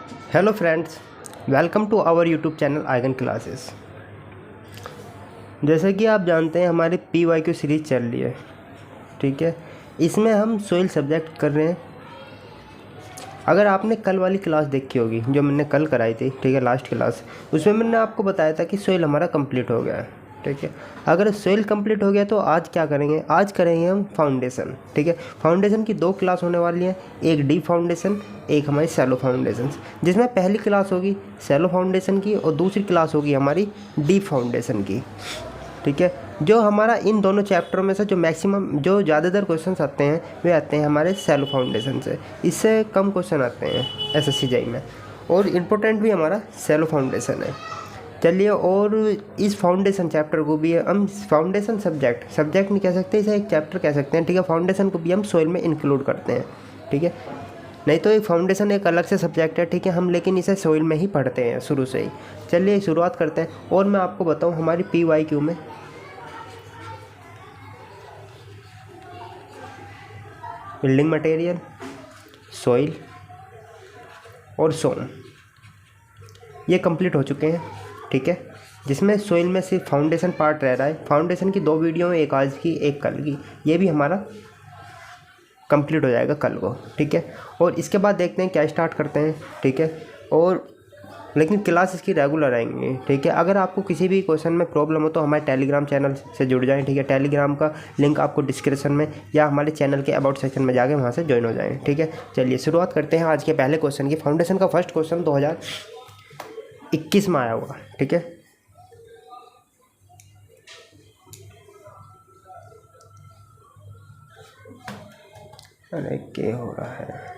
Hello friends, welcome to our YouTube channel आइगन classes. जैसे कि आप जानते हैं हमारी PYQ सीरीज़ चल रही है, ठीक है। इसमें हम सोइल सब्जेक्ट कर रहे हैं। अगर आपने कल वाली क्लास देखी होगी जो मैंने कल कराई थी, ठीक है, लास्ट क्लास, उसमें मैंने आपको बताया था कि सोइल हमारा कंप्लीट हो गया है, ठीक है। अगर सोइल कंप्लीट हो गया तो आज क्या करेंगे, आज करेंगे हम फाउंडेशन, ठीक है। फाउंडेशन की 2 क्लास होने वाली हैं, एक डीप फाउंडेशन, एक हमारी सैलो फाउंडेशन, जिसमें पहली क्लास होगी सैलो फाउंडेशन की और दूसरी क्लास होगी हमारी डीप फाउंडेशन की, ठीक है। जो हमारा इन दोनों चैप्टरों में से जो मैक्सिमम जो ज़्यादातर क्वेश्चंस आते हैं वे आते हैं हमारे सैलो फाउंडेशन से। इससे कम क्वेश्चन आते हैं SSC JEE में, और इम्पोर्टेंट भी हमारा सैलो फाउंडेशन है। चलिए, और इस फाउंडेशन चैप्टर को भी हम फाउंडेशन सब्जेक्ट नहीं कह सकते, इसे एक चैप्टर कह सकते हैं, ठीक है। फाउंडेशन को भी हम सोइल में इंक्लूड करते हैं, ठीक है। नहीं तो एक फाउंडेशन एक अलग से सब्जेक्ट है, ठीक है, हम लेकिन इसे सोइल में ही पढ़ते हैं शुरू से ही। चलिए शुरुआत करते हैं। और मैं आपको बताऊं हमारी PYQ में बिल्डिंग मटेरियल, सोइल और सोम ये कंप्लीट हो चुके हैं, ठीक है। जिसमें सोइल में सिर्फ फाउंडेशन पार्ट रह रहा है। फाउंडेशन की 2 वीडियो हैं, एक आज की एक कल की, ये भी हमारा कंप्लीट हो जाएगा कल को, ठीक है। और इसके बाद देखते हैं क्या स्टार्ट करते हैं, ठीक है। और लेकिन क्लास इसकी रेगुलर आएंगी, ठीक है। अगर आपको किसी भी क्वेश्चन में प्रॉब्लम हो तो हमारे टेलीग्राम चैनल से जुड़ जाएं, ठीक है। टेलीग्राम का लिंक आपको डिस्क्रिप्शन में या हमारे चैनल के अबाउट सेक्शन में जाके वहाँ से ज्वाइन हो जाएं, ठीक है। चलिए शुरुआत करते हैं आज के पहले क्वेश्चन की। फाउंडेशन का फर्स्ट क्वेश्चन 2021 में आया हुआ, ठीक है। अरे क्या हो रहा है,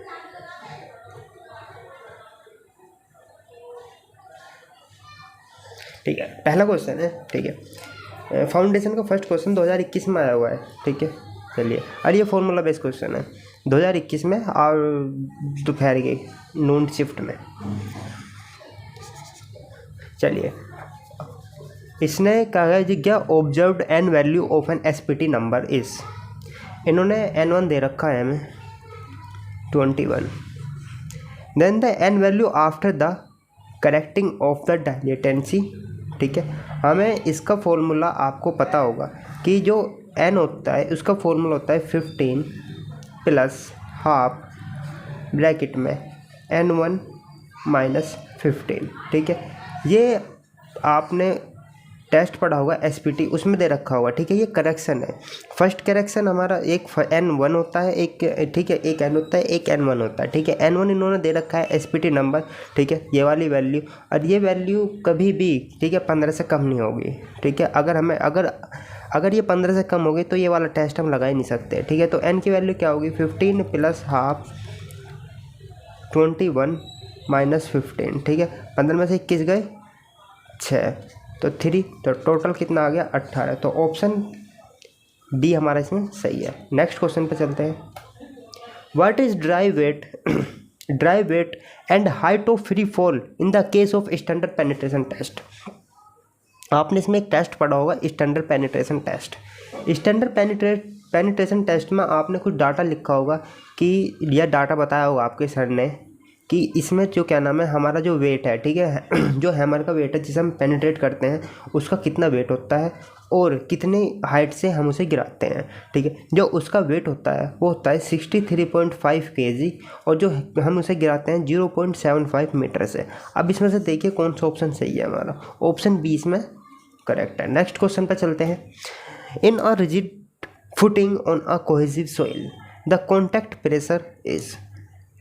ठीक है। पहला क्वेश्चन है, ठीक है। फाउंडेशन का फर्स्ट क्वेश्चन 2021 में आया हुआ है, ठीक है। चलिए, और ये फॉर्मूला बेस्ड क्वेश्चन है 2021 में और दोपहर के नून शिफ्ट में। चलिए, इसने कहा है जी क्या observed N value of N SPT number is. इन्होंने N1 दे रखा है हमें 21, then the N value after the correcting of the latency, ठीक है। हमें इसका फॉर्मूला आपको पता होगा कि जो n होता है उसका फॉर्मूला होता है 15 प्लस हाफ ब्रैकेट में N1 माइनस 15, ठीक है। ये आपने टेस्ट पढ़ा होगा SPT, उसमें दे रखा होगा, ठीक है। ये करेक्शन है। फर्स्ट करेक्शन हमारा एक N1 होता है, एक, ठीक है, एक N होता है, एक N1 होता है, ठीक है। N1 इन्होंने दे रखा है SPT नंबर, ठीक है, ये वाली वैल्यू, और ये वैल्यू कभी भी, ठीक है, 15 से कम नहीं होगी, ठीक है। अगर ये 15 से कम होगी तो ये वाला टेस्ट हम लगा ही नहीं सकते, ठीक है। तो N की वैल्यू क्या होगी 15 प्लस हाफ 21 माइनस 15, ठीक है। 15 में से 21 गए 6 तो 3, तो टोटल कितना आ गया 18। तो ऑप्शन B हमारा इसमें सही है। नेक्स्ट क्वेश्चन पे चलते हैं। What is dry weight and height of free fall in the case of standard penetration test. आपने इसमें एक टेस्ट पढ़ा होगा standard penetration test. Standard penetration test में आपने कुछ डाटा लिखा होगा कि यह डाटा बताया होगा आपके सर ने कि इसमें जो क्या नाम है हमारा जो वेट है, ठीक है, जो हैमर का वेट है जिसे हम पेनिट्रेट करते हैं उसका कितना वेट होता है और कितनी हाइट से हम उसे गिराते हैं, ठीक है। जो उसका वेट होता है वो होता है 63.5 kg और जो हम उसे गिराते हैं 0.75 मीटर से। अब इसमें से देखिए कौन सा ऑप्शन सही है हमारा। ऑप्शन B इसमें करेक्ट है। नेक्स्ट क्वेश्चन पर चलते हैं। In a rigid footing on a cohesive soil the contact pressure is.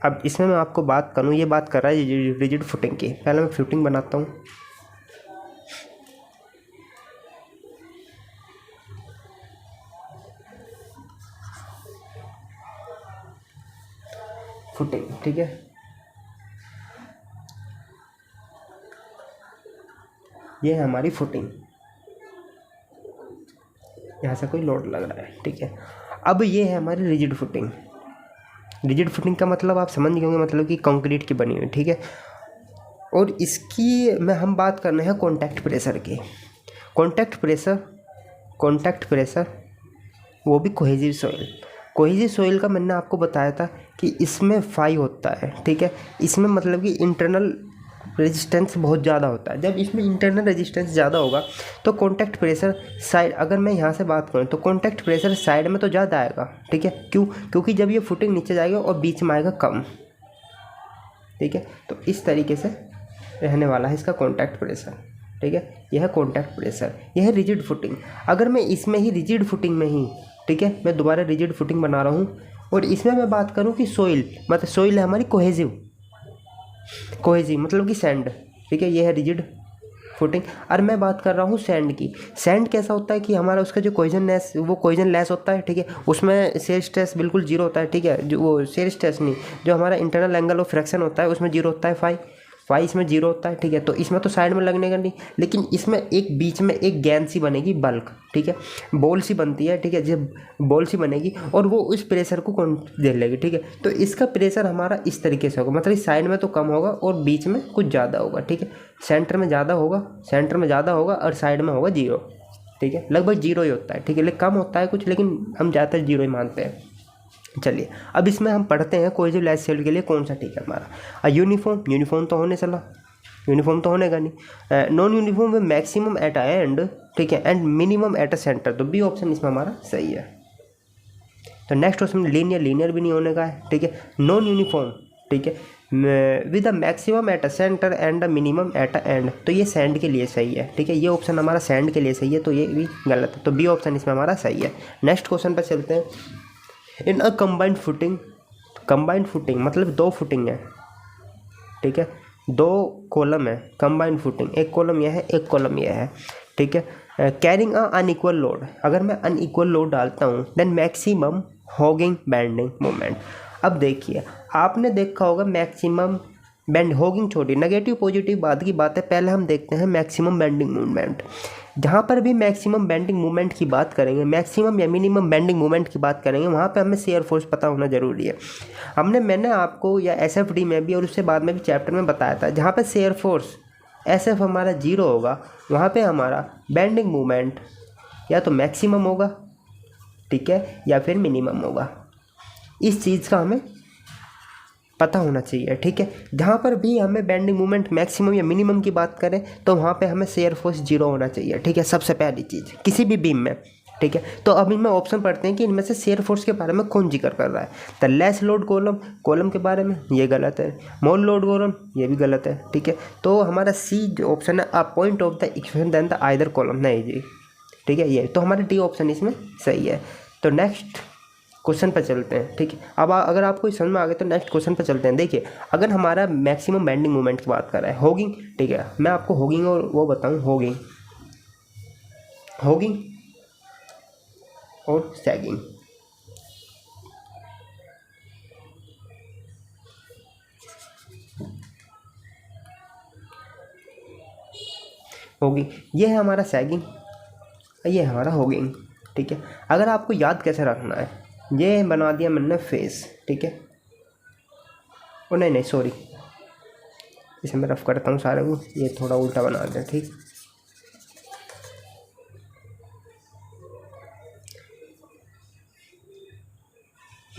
अब इसमें मैं आपको बात करूँ, ये बात कर रहा है रिजिड फुटिंग की। पहले मैं फुटिंग बनाता हूँ। फुटिंग, ठीक है, ये है हमारी फुटिंग। यहाँ से कोई लोड लग रहा है, ठीक है। अब ये है हमारी रिजिड फुटिंग। रिजिड फुटिंग का मतलब आप समझ गए होंगे, मतलब कि कंक्रीट की बनी हुई, ठीक है। और इसकी में हम बात करना है कॉन्टैक्ट प्रेशर की। कॉन्टैक्ट प्रेशर वो भी कोहेसिव सॉइल। कोहेसिव सोइल का मैंने आपको बताया था कि इसमें फाई होता है, ठीक है। इसमें मतलब कि इंटरनल रेजिस्टेंस बहुत ज़्यादा होता है। जब इसमें इंटरनल रेजिस्टेंस ज़्यादा होगा तो कॉन्टैक्ट प्रेशर साइड, अगर मैं यहाँ से बात करूँ तो कॉन्टैक्ट प्रेशर साइड में तो ज़्यादा आएगा, ठीक है। क्यों? क्योंकि जब ये फुटिंग नीचे जाएगा और बीच में आएगा कम, ठीक है। तो इस तरीके से रहने वाला है इसका कॉन्टैक्ट प्रेशर, ठीक है। यह है कॉन्टैक्ट प्रेशर, यह है रिजिड फुटिंग। अगर मैं इसमें ही रिजिड फुटिंग में ही, ठीक है, मैं दोबारा रिजिड फुटिंग बना रहा हूँ और इसमें मैं बात करूँ कि सोइल, मतलब सोइल है हमारी कोहेसिव मतलब कि सैंड, ठीक है, ये है रिजिड फुटिंग। और मैं बात कर रहा हूँ सैंड की। सैंड कैसा होता है कि हमारा उसका जो कोहेजननेस, वो कोहेजन लेस होता है, ठीक है। उसमें शेयर स्ट्रेस बिल्कुल जीरो होता है, ठीक है। जो वो शेयर स्ट्रेस नहीं, जो हमारा इंटरनल एंगल ऑफ फ्रैक्शन होता है उसमें जीरो होता है, फाई इसमें जीरो होता है, ठीक है। तो इसमें तो साइड में लगने का नहीं, लेकिन इसमें एक बीच में एक गेंद सी बनेगी, बल्क, ठीक है, बॉल सी बनती है, ठीक है। जब बॉल सी बनेगी और वो उस प्रेशर को कौन दे लेगी, ठीक है। तो इसका प्रेशर हमारा इस तरीके से होगा, मतलब इस साइड में तो कम होगा और बीच में कुछ ज़्यादा होगा, ठीक है। सेंटर में ज़्यादा होगा और साइड में होगा जीरो, ठीक है। लगभग जीरो ही होता है, ठीक है, लेकिन कम होता है कुछ, लेकिन हम ज़्यादातर जीरो ही मानते हैं। चलिए अब इसमें हम पढ़ते हैं कोहेसिव लेस सोइल के लिए कौन सा ठीक है हमारा। यूनिफॉर्म तो होने चला, यूनिफॉर्म तो होने का नहीं। नॉन यूनिफॉर्म में मैक्सिमम एट एंड, ठीक है, and minimum eight a centre, तो बी ऑप्शन इसमें हमारा सही है। तो नेक्स्ट क्वेश्चन लीनियर भी नहीं होने का है, ठीक है। नॉन यूनिफॉर्म, ठीक है, with a maximum eight a centre and a minimum at a and, तो ये सैंड के लिए सही है, ठीक है। ये ऑप्शन हमारा सैंड के लिए सही है, तो ये भी गलत है, तो बी ऑप्शन इसमें हमारा सही है। नेक्स्ट क्वेश्चन पर चलते हैं। इन अ कंबाइंड फुटिंग मतलब दो फुटिंग है, ठीक है, दो कॉलम है, कंबाइंड फुटिंग, एक कॉलम यह है, एक कॉलम यह है, ठीक है। कैरिंग अ अनइक्वल लोड, अगर मैं अनइक्वल लोड डालता हूँ then maximum hogging bending moment. अब देखिए आपने देखा होगा मैक्सिमम बेंड, हॉगिंग छोटी, नेगेटिव पॉजिटिव बाद की बात है, पहले हम देखते हैं मैक्सिमम बेंडिंग मूवमेंट। जहाँ पर भी मैक्सिमम बेंडिंग मूवमेंट की बात करेंगे, मैक्सिमम या मिनिमम बेंडिंग मूवमेंट की बात करेंगे, वहाँ पे हमें शेयर फोर्स पता होना जरूरी है। मैंने आपको या एसएफडी में भी और उससे बाद में भी चैप्टर में बताया था, जहाँ पे शेयर फोर्स एसएफ हमारा जीरो होगा, वहाँ पे हमारा बेंडिंग मूवमेंट या तो मैक्सिमम होगा, ठीक है, या फिर मिनिमम होगा। इस चीज़ का हमें पता होना चाहिए, ठीक है। जहाँ पर भी हमें बेंडिंग मूवमेंट मैक्सिमम या मिनिमम की बात करें तो वहाँ पे हमें शेयर फोर्स जीरो होना चाहिए, ठीक है, सबसे पहली चीज़ किसी भी बीम में, ठीक है। तो अब इनमें ऑप्शन पढ़ते हैं कि इनमें से शेयर फोर्स के बारे में कौन जिक्र कर रहा है। तो लेस लोड कॉलम के बारे में ये गलत है, मोर लोड कॉलम ये भी गलत है, ठीक है। तो हमारा सी जो ऑप्शन है, a point of the equation then the either column, नहीं जी, ठीक है, ये तो हमारा डी ऑप्शन इसमें सही है। तो नेक्स्ट क्वेश्चन पर चलते हैं, ठीक है। अब अगर आपको समझ में आ गया तो नेक्स्ट क्वेश्चन पर चलते हैं। देखिए अगर हमारा मैक्सिमम बेंडिंग मूवमेंट की बात कर रहा है, हॉगिंग, ठीक है, मैं आपको हॉगिंग और वो बताऊं, हॉगिंग और सैगिंग। हॉगिंग ये है हमारा सैगिंग, ये है हमारा हॉगिंग, ठीक है। अगर आपको याद कैसे रखना है, ये बना दिया मैंने फेस, ठीक है, ओ नहीं सॉरी, इसे मैं रफ करता हूँ सारे को, ये थोड़ा उल्टा बना दें, ठीक।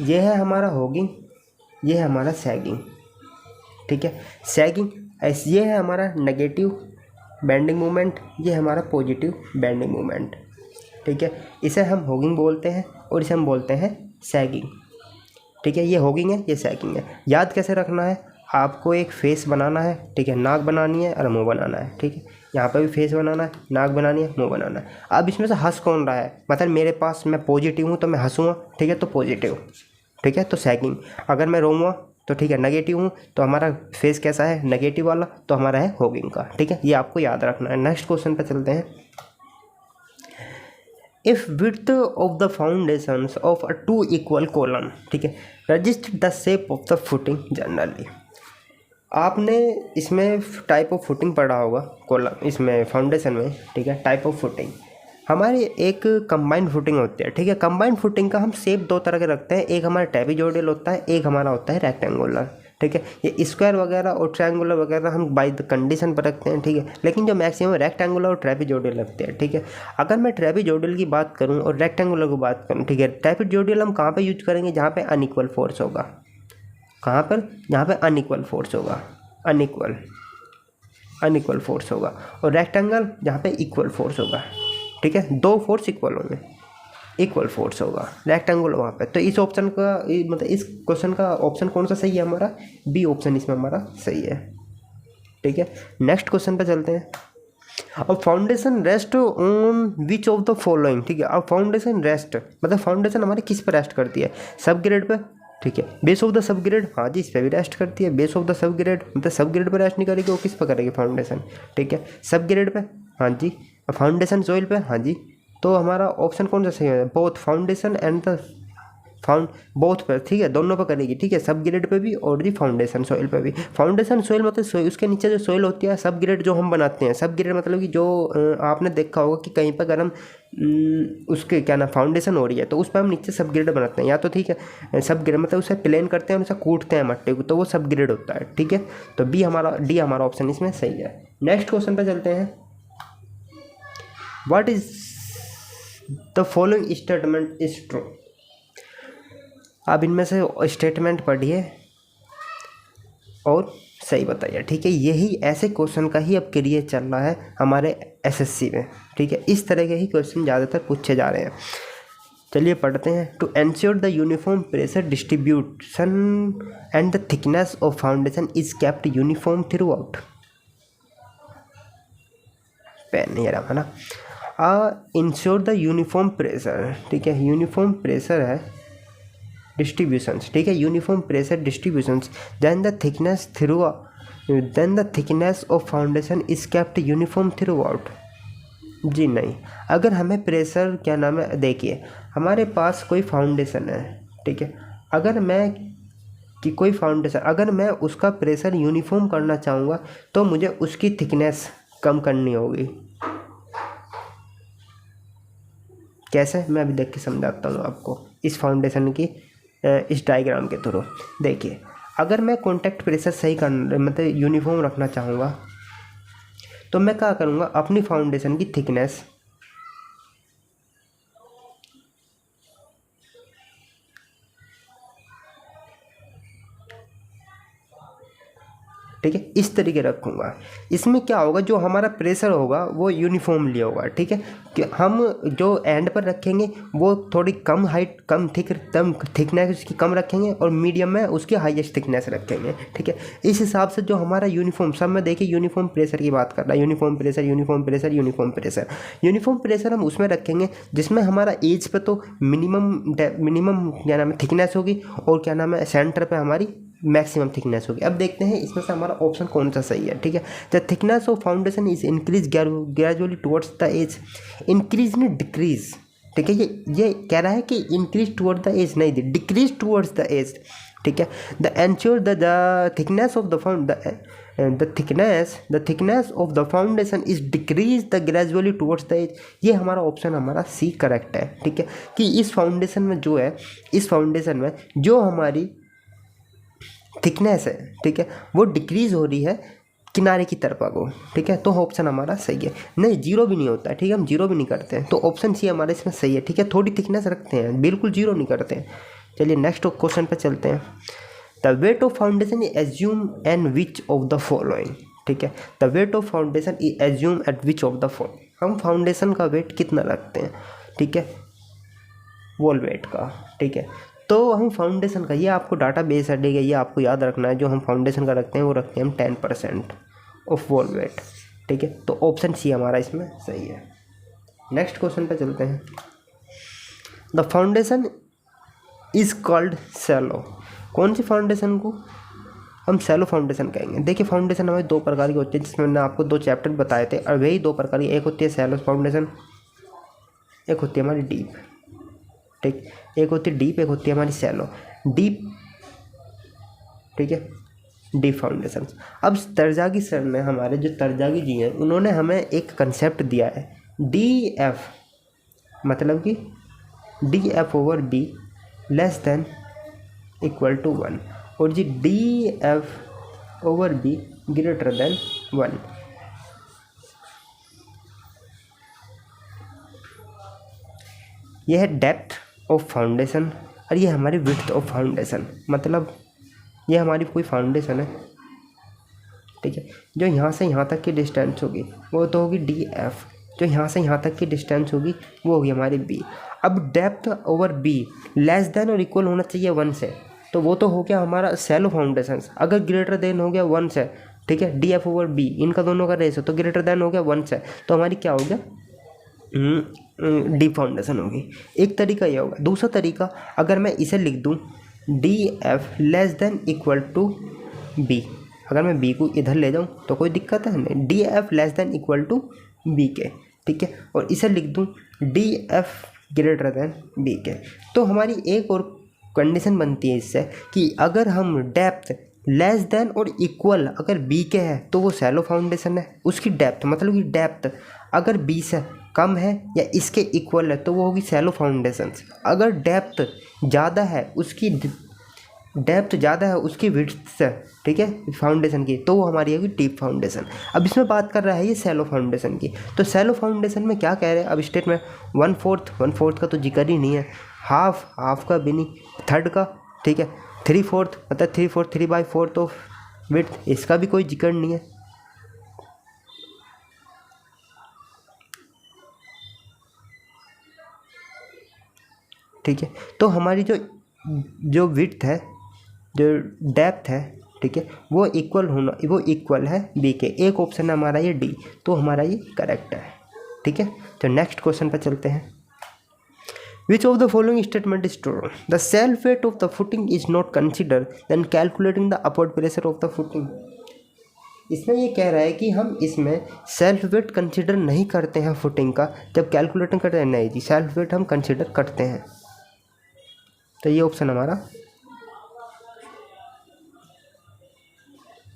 ये है हमारा हॉगिंग, ये है हमारा सैगिंग, ठीक है। सैगिंग ये है हमारा नेगेटिव बेंडिंग मूवमेंट, ये हमारा पॉजिटिव बेंडिंग मूवमेंट, ठीक है। इसे हम हॉगिंग बोलते हैं और इसे हम बोलते हैं सैगिंग, ठीक है। ये हॉगिंग है, ये सैगिंग है। याद कैसे रखना है, आपको एक फेस बनाना है, ठीक है, नाक बनानी है और मुंह बनाना है, ठीक है। यहाँ पे भी फेस बनाना है, नाक बनानी है, मुंह बनाना है। अब इसमें से हंस कौन रहा है, मतलब मेरे पास, मैं पॉजिटिव हूँ तो मैं हंसूँगा, ठीक है, तो पॉजिटिव, ठीक है, तो सैगिंग। अगर मैं रोऊँगा तो ठीक है, नेगेटिव हूँ तो हमारा फेस कैसा है, नेगेटिव वाला, तो हमारा है हॉगिंग का, ठीक है। ये आपको याद रखना है। नेक्स्ट क्वेश्चन पे चलते हैं। If width of the foundations of a two equal column, ठीक है, resist the shape of the footing generally. आपने इसमें टाइप ऑफ फुटिंग पढ़ा होगा कॉलम, इसमें फाउंडेशन में, ठीक है, टाइप ऑफ फुटिंग। हमारी एक कंबाइंड फुटिंग होती है, ठीक है। कंबाइंड फुटिंग का हम शेप दो तरह के रखते हैं, एक हमारा ट्रेपेजोइडल होता है, एक हमारा होता है रेक्टेंगुलर, ठीक है। ये स्क्वायर वगैरह और ट्रायंगुलर वगैरह हम बाय द कंडीशन पर रखते हैं, ठीक है, लेकिन जो मैक्सिमम रैक्टेंगुलर और ट्रेपेजोइडल लगते हैं, ठीक है। अगर मैं ट्रेपेजोइडल की बात करूँ और रैक्टेंगुलर की बात करूँ, ठीक है, ट्रेपेजोइडल हम कहाँ पे यूज करेंगे, जहाँ पे अनइक्वल फोर्स होगा, कहाँ पर, जहाँ पे अनइक्वल फोर्स होगा, अनइक्वल फोर्स होगा, और रेक्टेंगल जहाँ पे इक्वल फोर्स होगा, ठीक है, दो फोर्स इक्वल होंगे, इक्वल फोर्स होगा रेक्टेंगल वहाँ पे। तो इस ऑप्शन का मतलब इस क्वेश्चन का ऑप्शन कौन सा सही है हमारा, बी ऑप्शन इसमें हमारा सही है, ठीक है। नेक्स्ट क्वेश्चन पे चलते हैं। अब foundation rest on which of the following, ठीक है। अब फाउंडेशन रेस्ट मतलब फाउंडेशन हमारी किस पर रेस्ट करती है, सब ग्रेड पे, ठीक है। Base of the sub grade, हाँ जी, इस पर भी रेस्ट करती है। Base of the sub grade मतलब सब ग्रेड पर रेस्ट नहीं करेगी, वो किस पर करेगी, फाउंडेशन, ठीक है। सब ग्रेड पे, हाँ जी। फाउंडेशन सॉइल पे, हाँ जी। तो हमारा ऑप्शन कौन सा सही है, both foundation and the both पर, ठीक है, दोनों पर करेगी, ठीक है, सब ग्रेड पे भी और जी फाउंडेशन सॉइल पे भी। फाउंडेशन सॉइल मतलब उसके नीचे जो सॉइल होती है, सब ग्रेड जो हम बनाते हैं, सब ग्रेड मतलब कि जो आपने देखा होगा कि कहीं पर अगर हम उसके क्या ना फाउंडेशन हो रही है तो उस पर हम नीचे सब ग्रेड बनाते हैं, या तो ठीक है सब ग्रेड मतलब उसे प्लेन करते हैं, उसे कूटते हैं मट्टे को, तो वो सब ग्रेड होता है, ठीक है। तो डी हमारा ऑप्शन इसमें सही है। नेक्स्ट क्वेश्चन पर चलते हैं। What is the following statement is true. आप इनमें से स्टेटमेंट पढ़िए और सही बताइए, ठीक है। यही ऐसे क्वेश्चन का ही अब क्रिएट चल रहा है हमारे एसएससी में, ठीक है। इस तरह के ही क्वेश्चन ज़्यादातर पूछे जा रहे हैं। चलिए पढ़ते हैं। To ensure the uniform pressure distribution and the thickness of foundation is kept uniform throughout. Pen नहीं आ रहा है ना। इंश्योर द यूनिफॉर्म प्रेशर, ठीक है, यूनिफॉर्म प्रेशर है डिस्ट्रीब्यूशंस, ठीक है, uniform pressure distributions then the thickness of foundation is kept uniform throughout. जी नहीं, अगर हमें प्रेशर क्या नाम है, देखिए हमारे पास कोई फाउंडेशन है, ठीक है, अगर मैं उसका प्रेशर यूनिफॉर्म करना चाहूँगा तो मुझे उसकी थिकनेस कम करनी होगी। कैसे, मैं अभी देख के समझाता हूँ आपको इस फाउंडेशन की इस डायग्राम के थ्रू। देखिए अगर मैं कॉन्टैक्ट प्रेशर सही करना मतलब यूनिफॉर्म रखना चाहूँगा तो मैं क्या करूँगा, अपनी फाउंडेशन की थिकनेस ठीक है इस तरीके रखूँगा। इसमें क्या होगा, जो हमारा प्रेशर होगा वो यूनिफॉर्मली होगा, ठीक है। कि हम जो एंड पर रखेंगे वो थोड़ी कम हाइट कम थिकनेस उसकी कम रखेंगे और मीडियम में उसकी हाईएस्ट थिकनेस रखेंगे, ठीक है। इस हिसाब से जो हमारा यूनिफॉर्म सब में देखिए यूनिफॉर्म प्रेशर की बात कर रहा है, यूनिफॉर्म प्रेशर हम उसमें रखेंगे जिसमें हमारा एज पे तो मिनिमम क्या नाम है थिकनेस होगी और क्या नाम है सेंटर पे हमारी मैक्सिमम थिकनेस होगी। अब देखते हैं इसमें से हमारा ऑप्शन कौन सा सही है, ठीक है। The thickness of foundation is increase gradually towards the edge, increase नहीं डिक्रीज, ठीक है। ये कह रहा है कि इंक्रीज टुवर्ड द एज, नहीं डिक्रीज टुवर्ड्स द एज, ठीक है। The ensure the thickness of the thickness of the foundation is decrease the gradually towards the edge. ये हमारा ऑप्शन हमारा सी करेक्ट है, ठीक है। कि इस फाउंडेशन में जो हमारी थिकनेस है, ठीक है, वो डिक्रीज हो रही है किनारे की तरफ को, ठीक है। तो ऑप्शन हमारा सही है। नहीं जीरो भी नहीं होता है, ठीक है, हम जीरो भी नहीं करते हैं, तो ऑप्शन सी हमारा इसमें सही है, ठीक है। थोड़ी थिकनेस रखते हैं, बिल्कुल जीरो नहीं करते हैं। चलिए नेक्स्ट क्वेश्चन पे चलते हैं। The weight of foundation is assume and which of the following, ठीक है। The weight of foundation is assume eight which of the following. हम फाउंडेशन का वेट कितना रखते हैं, ठीक है, वॉल वेट का, ठीक है। तो हम फाउंडेशन का, ये आपको डाटा बेस है, ये आपको याद रखना है, जो हम फाउंडेशन का रखते हैं वो रखते हैं हम 10% ऑफ वॉल वेट, ठीक है। तो ऑप्शन सी हमारा इसमें सही है। नेक्स्ट क्वेश्चन पे चलते हैं। The foundation is called shallow. कौन सी फाउंडेशन को हम सैलो फाउंडेशन कहेंगे। देखिए फाउंडेशन हमारे दो प्रकार की होती है, जिसमें मैंने आपको 2 चैप्टर बताए थे, और वही 2 प्रकार की, एक होती है सैलो फाउंडेशन, एक होती है हमारी डीप, ठीक। एक होती है डीप, एक होती है हमारी सैलो। डीप, ठीक है, डीप फाउंडेशन। अब तरजागी सर ने, हमारे जो तरजागी जी हैं, उन्होंने हमें एक कंसेप्ट दिया है DF, मतलब कि DF/D < 1 और G D F over be greater than 1। यह है डेप्थ ऑफ फाउंडेशन और ये हमारी विड्थ ऑफ फाउंडेशन, मतलब ये हमारी कोई फाउंडेशन है, ठीक है। जो यहाँ से यहाँ तक की डिस्टेंस होगी वो तो होगी डी एफ, जो यहाँ से यहाँ तक की डिस्टेंस होगी वो होगी हमारी बी। अब depth over be less than और इक्वल होना चाहिए 1 से, तो वो तो हो गया हमारा सैलो फाउंडेशन। अगर ग्रेटर देन हो गया 1 से, ठीक है, डी एफ ओवर बी इनका दोनों का रेस हो, तो ग्रेटर देन हो गया 1 से, तो हमारी क्या हो गया डीप फाउंडेशन होगी। एक तरीका ये होगा। दूसरा तरीका, अगर मैं इसे लिख दूँ D F less than equal to B, अगर मैं बी को इधर ले जाऊँ तो कोई दिक्कत है नहीं, D F less than equal to B के, ठीक है, और इसे लिख दूँ D F greater than B के, तो हमारी एक और कंडीशन बनती है इससे कि अगर हम डेप्थ लेस देन और इक्वल अगर बी के है तो वो सैलो फाउंडेशन है। उसकी डेप्थ मतलब कि डेप्थ अगर बी से कम है या इसके इक्वल है तो वो होगी सैलो फाउंडेशन। अगर डेप्थ ज़्यादा है, उसकी डेप्थ ज़्यादा है उसकी विड्थ से, ठीक है, फाउंडेशन की, तो वो हमारी होगी डीप फाउंडेशन। अब इसमें बात कर रहा है ये सैलो फाउंडेशन की, तो सैलो फाउंडेशन में क्या कह रहे हैं अब स्टेट में 1/4 का तो जिक्र ही नहीं है, हाफ का भी नहीं, थर्ड का, ठीक है, 3/4 मतलब 3/4 ऑफ विड्थ, इसका भी कोई जिक्र नहीं है। ठीक है, तो हमारी जो विड्थ है, जो डेप्थ है, ठीक है, वो इक्वल है बी के। एक ऑप्शन है हमारा ये डी, तो हमारा ये करेक्ट है, ठीक है। तो नेक्स्ट क्वेश्चन पर चलते हैं। Which of the following statement is true? The self weight of the footing is not considered when calculating the upward pressure of the footing. इसमें ये कह रहा है कि हम इसमें सेल्फ वेट कंसिडर नहीं करते हैं फुटिंग का जब कैलकुलेटिंग करते हैं। नहीं जी, सेल्फ वेट हम कंसिडर करते हैं, तो ये ऑप्शन हमारा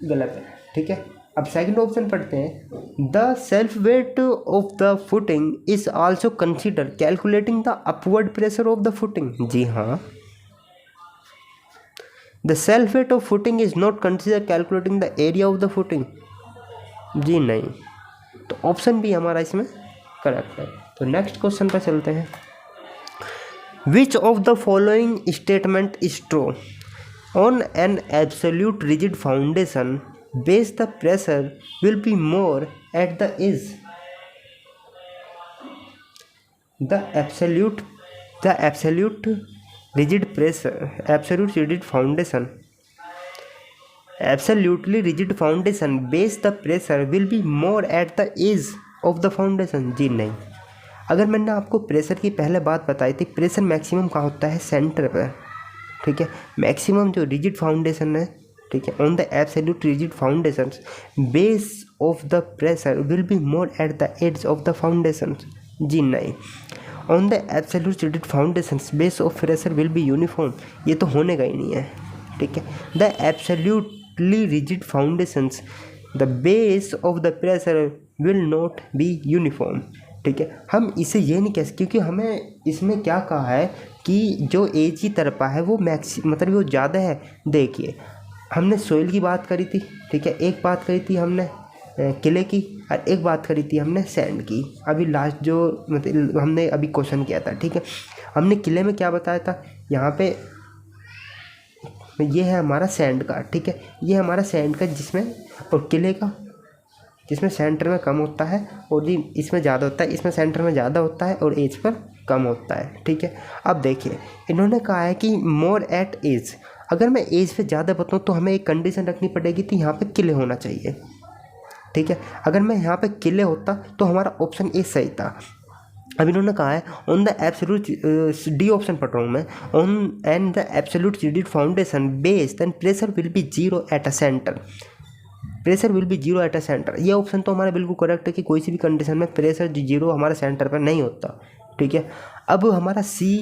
गलत है, ठीक है। अब सेकंड ऑप्शन पढ़ते हैं। The self weight of the footing is also consider calculating the upward pressure of the footing. जी हाँ, the self weight of footing is not consider calculating the area of the footing. जी नहीं, तो option भी हमारा इसमें correct है। तो नेक्स्ट क्वेश्चन पर चलते हैं। Which of the following statement is true? On an absolute rigid foundation base the pressure will be more at the edge. The absolute rigid pressure, absolutely rigid foundation base the pressure will be more at the edge of the foundation। जी नहीं, अगर मैंने आपको pressure की पहले बात बताई थी, pressure maximum कहाँ होता है? सेंटर पर, ठीक है। मैक्सिमम जो रिजिड फाउंडेशन है, ठीक है, on the absolute rigid foundations base of the pressure will be more at the edges of the foundations. जी नहीं, on the absolute rigid foundations base of pressure will be uniform, ये तो होने का ही नहीं है, ठीक है। The absolutely rigid foundations the base of the pressure will not be uniform, ठीक है। हम इसे ये नहीं कह सकते क्योंकि हमें इसमें क्या कहा है कि जो एज की तरफा है वो मतलब वो ज़्यादा है। देखिए, हमने सोइल की बात करी थी, ठीक है, एक बात करी थी हमने किले की और एक बात करी थी हमने सैंड की। अभी लास्ट जो मतलब हमने अभी क्वेश्चन किया था, ठीक है, हमने किले में क्या बताया था, यहाँ पे ये है हमारा सैंड का, ठीक है, ये हमारा सैंड का जिसमें, और किले का जिसमें सेंटर में कम होता है और जी इसमें ज़्यादा होता है, इसमें सेंटर में ज़्यादा होता है और एज पर कम होता है, ठीक है। अब देखिए, इन्होंने कहा है कि मोर एट एज, अगर मैं एज पे ज़्यादा बताऊँ तो हमें एक कंडीशन रखनी पड़ेगी कि यहाँ पे किले होना चाहिए, ठीक है। अगर मैं यहाँ पे किले होता तो हमारा ऑप्शन ए सही था। अब इन्होंने कहा है on the absolute, D option पढ़ रहा हूँ मैं, on and the absolute rigid foundation base then pressure will be zero at a center, pressure will be zero at a center. ये ऑप्शन तो हमारा बिल्कुल करेक्ट है कि कोई सी भी कंडीशन में प्रेशर जीरो हमारा सेंटर पर नहीं होता, ठीक है। अब हमारा सी,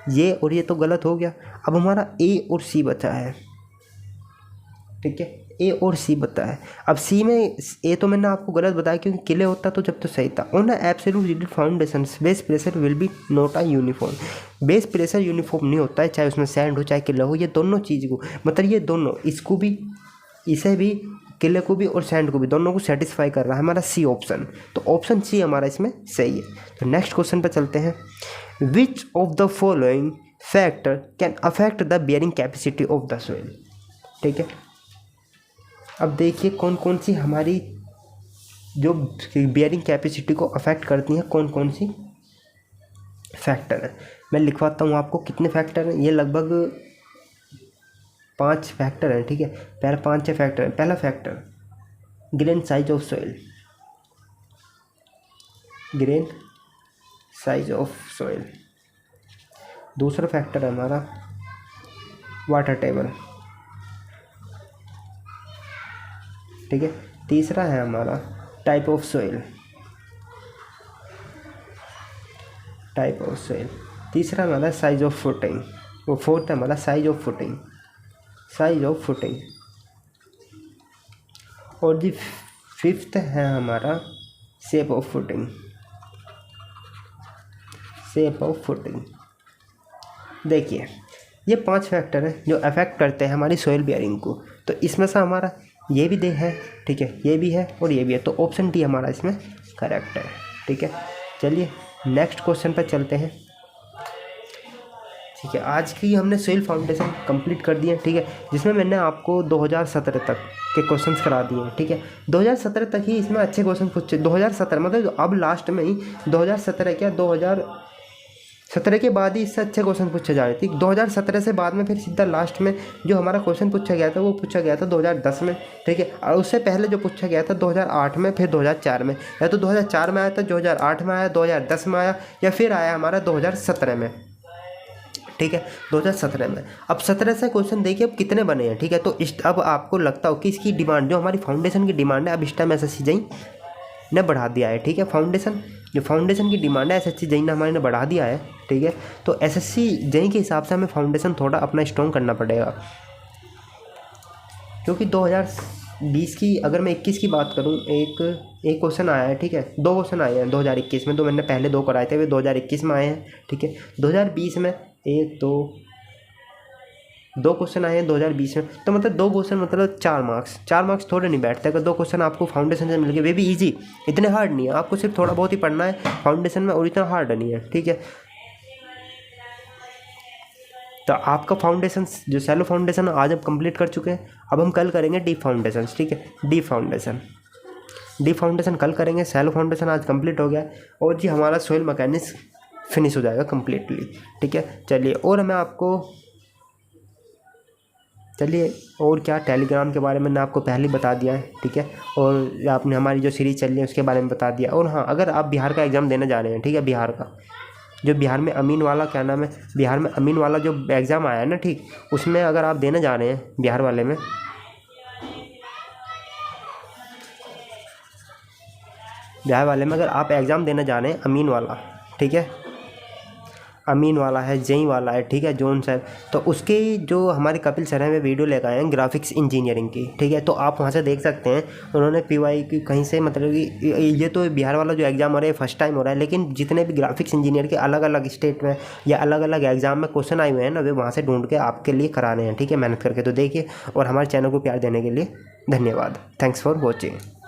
ये और ये तो गलत हो गया, अब हमारा ए और सी बचा है, ठीक है। ए और सी बताया। अब सी में ए तो मैंने आपको गलत बताया क्योंकि क्ले होता तो जब तो सही था। On absolute rigid foundation base pressure will B not a uniform. Base pressure uniform नहीं होता है, चाहे उसमें सैंड हो चाहे क्ले हो, ये दोनों चीज़ को मतलब ये दोनों इसको भी इसे भी क्ले को भी और सैंड को भी दोनों को सेटिस्फाई कर रहा है हमारा सी ऑप्शन। तो ऑप्शन सी हमारा इसमें सही है। तो नेक्स्ट क्वेश्चन पर चलते हैं। Which of the following factor can affect the bearing capacity of the soil. ठीक है, अब देखिए कौन कौन सी हमारी जो बियरिंग कैपेसिटी को अफेक्ट करती हैं, कौन कौन सी फैक्टर है। मैं लिखवाता हूँ आपको कितने फैक्टर हैं। ये लगभग 5 फैक्टर हैं। ठीक है, पहला 5-6 फैक्टर हैं। पहला factor grain size of soil, grain size of soil. दूसरा फैक्टर है हमारा वाटर टेबल। ठीक है, तीसरा है हमारा type of soil, type of soil. तीसरा हमारा साइज ऑफ फुटिंग। वो फोर्थ है हमारा size of footing, size of footing. और जी फिफ्थ है हमारा shape of footing, shape of footing. देखिए ये 5 फैक्टर हैं जो अफेक्ट करते हैं हमारी सॉइल बियरिंग को। तो इसमें से हमारा ये भी दे है, ठीक है, ये भी है और ये भी है। तो ऑप्शन डी हमारा इसमें करेक्ट है। ठीक है, चलिए नेक्स्ट क्वेश्चन पर चलते हैं। ठीक है, आज की हमने सॉइल फाउंडेशन कंप्लीट कर दिए। ठीक है, जिसमें मैंने आपको 2017 तक के क्वेश्चंस करा दिए हैं। ठीक है, 2017 तक ही इसमें अच्छे क्वेश्चन पूछे। 2017 मतलब अब लास्ट में ही 2017 क्या 2017 के बाद ही इससे अच्छे क्वेश्चन पूछे जा रहे थे। 2017 से बाद में फिर सीधा लास्ट में जो हमारा क्वेश्चन पूछा गया था वो पूछा गया था 2010 में। ठीक है, और उससे पहले जो पूछा गया था 2008 में, फिर 2004 में। या तो 2004 में आया था, 2008 में आया, 2010 में आया, या फिर आया हमारा 2017 में। ठीक है, 2017 में। अब 17 से क्वेश्चन देखिए अब कितने बने हैं। ठीक है, तो अब आपको लगता हो कि इसकी डिमांड जो हमारी फाउंडेशन की डिमांड है अब इस टाइम SSC JEE ने बढ़ा दिया है। ठीक है, फाउंडेशन जो फाउंडेशन की डिमांड है SSC JEE ने हमारे ने बढ़ा दिया है। ठीक है, तो SSC JEE के हिसाब से हमें फाउंडेशन थोड़ा अपना स्ट्रॉन्ग करना पड़ेगा, क्योंकि 2020 की अगर मैं 21 की बात करूं, एक क्वेश्चन आया है। ठीक है, 2 क्वेश्चन आए हैं 2021 में। तो मैंने पहले 2 कराए थे, वे 2021 में आए हैं। ठीक है, 2020 में 2 क्वेश्चन आए हैं 2020 में। तो मतलब 2 क्वेश्चन मतलब 4 मार्क्स थोड़े नहीं बैठते। अगर 2 क्वेश्चन आपको फाउंडेशन से मिल गए, वे भी इजी, इतने हार्ड नहीं है। आपको सिर्फ थोड़ा बहुत ही पढ़ना है फाउंडेशन में और इतना हार्ड नहीं है। ठीक है, तो आपका फाउंडेशन जो सैलो फाउंडेशन आज हम कंप्लीट कर चुके हैं। अब हम कल करेंगे डीप फाउंडेशन। ठीक है, डीप फाउंडेशन कल करेंगे। सैलो फाउंडेशन आज कंप्लीट हो गया और जी हमारा सॉइल मैकेनिक्स फिनिश हो जाएगा कम्प्लीटली। ठीक है, चलिए और मैं आपको और क्या टेलीग्राम के बारे में मैंने आपको पहले बता दिया है। ठीक है, और आपने हमारी जो सीरीज चल रही है उसके बारे में बता दिया। और हाँ, अगर आप बिहार का एग्ज़ाम देने जा रहे हैं, ठीक है, बिहार का जो बिहार में अमीन वाला क्या नाम है, बिहार में अमीन वाला जो एग्ज़ाम आया है ना, ठीक, उसमें अगर आप देने जा रहे हैं बिहार वाले में, अगर आप एग्ज़ाम देने जा रहे हैं अमीन वाला, ठीक है, अमीन वाला है, JEE वाला है, ठीक है, जोन सर, तो उसके जो हमारे कपिल सर हैं वे वीडियो लेकर आए हैं ग्राफिक्स इंजीनियरिंग की। ठीक है, तो आप वहाँ से देख सकते हैं। उन्होंने PY की कहीं से मतलब कि ये तो बिहार वाला जो एग्ज़ाम हो रहा है फर्स्ट टाइम हो रहा है, लेकिन जितने भी ग्राफिक्स इंजीनियर के अलग अलग स्टेट में या अलग अलग एग्ज़ाम में क्वेश्चन आए हुए हैं ना, वे वहाँ से ढूंढ के आपके लिए करा रहे हैं। ठीक है, मेहनत करके। तो देखिए, और हमारे चैनल को प्यार देने के लिए धन्यवाद। Thanks for watching.